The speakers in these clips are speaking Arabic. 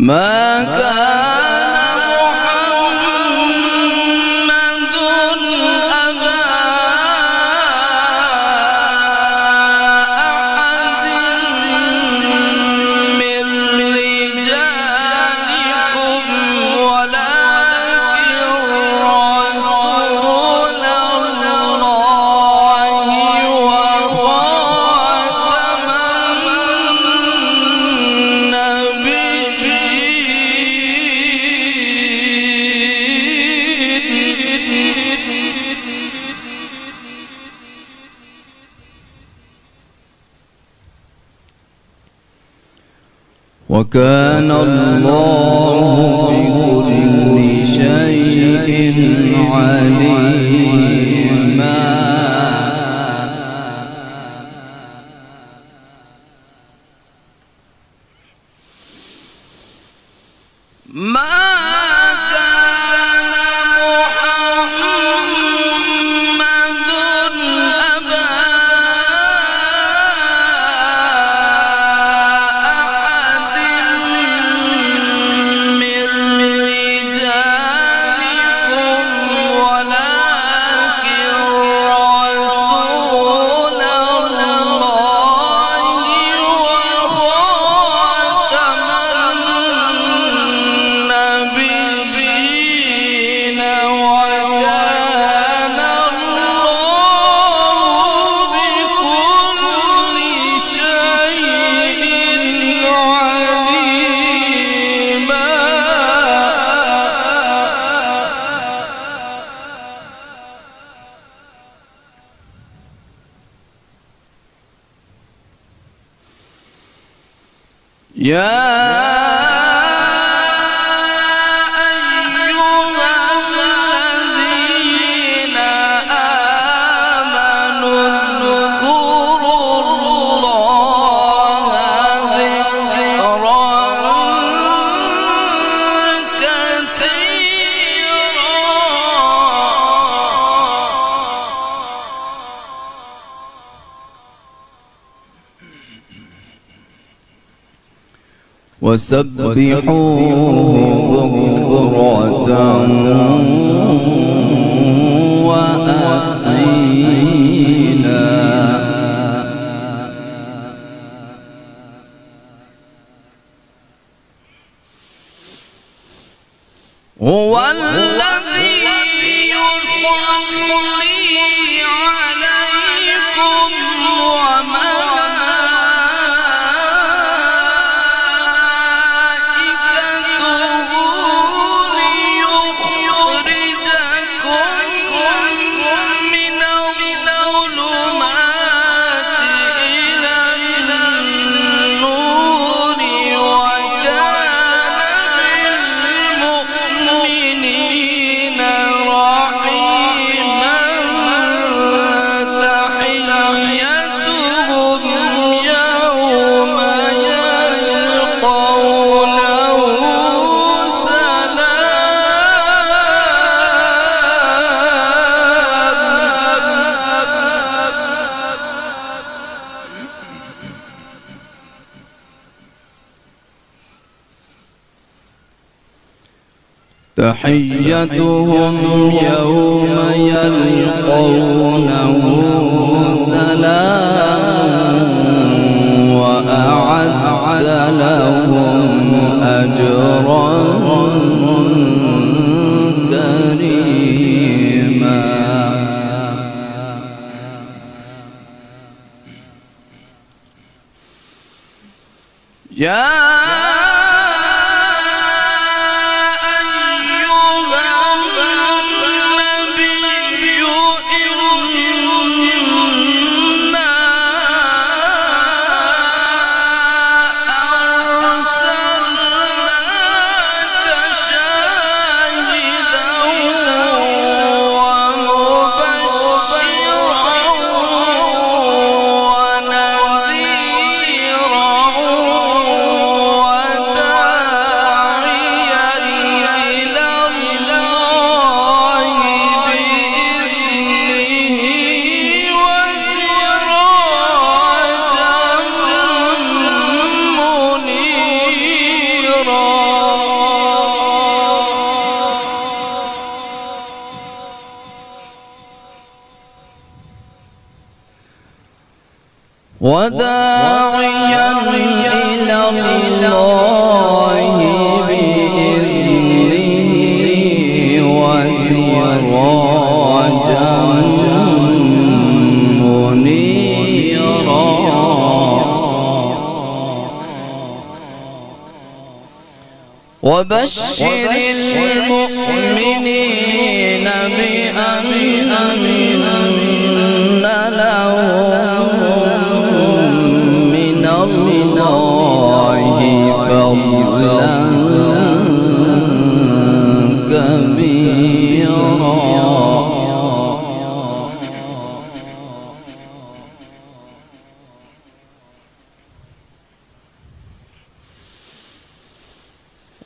ما كان محمد أبا أحد من رجالكم ولكن رسول الله وخاتم وكان الله بكل شيء عليما. ما كان محمد أبا أحد من رجالكم ولكن رسول الله وخاتم النبيين وكان الله بكل شيء عليما. يا أيها الذين آمنوا اذكروا الله ذكرا كثيرا وسبحوه بكرة وأصيلا. هو الذي يصلي عليكم تحيتهم يوم يلقونه سلام وأعد لهم أجرا كريما. يا أيها النبي وداعيا إلى الله بإذنه وسراجا منيرا وبشر المؤمنين بأن لهم من الله فضلا كبيرا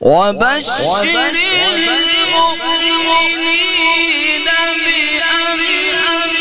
وبشر المؤمنين بأن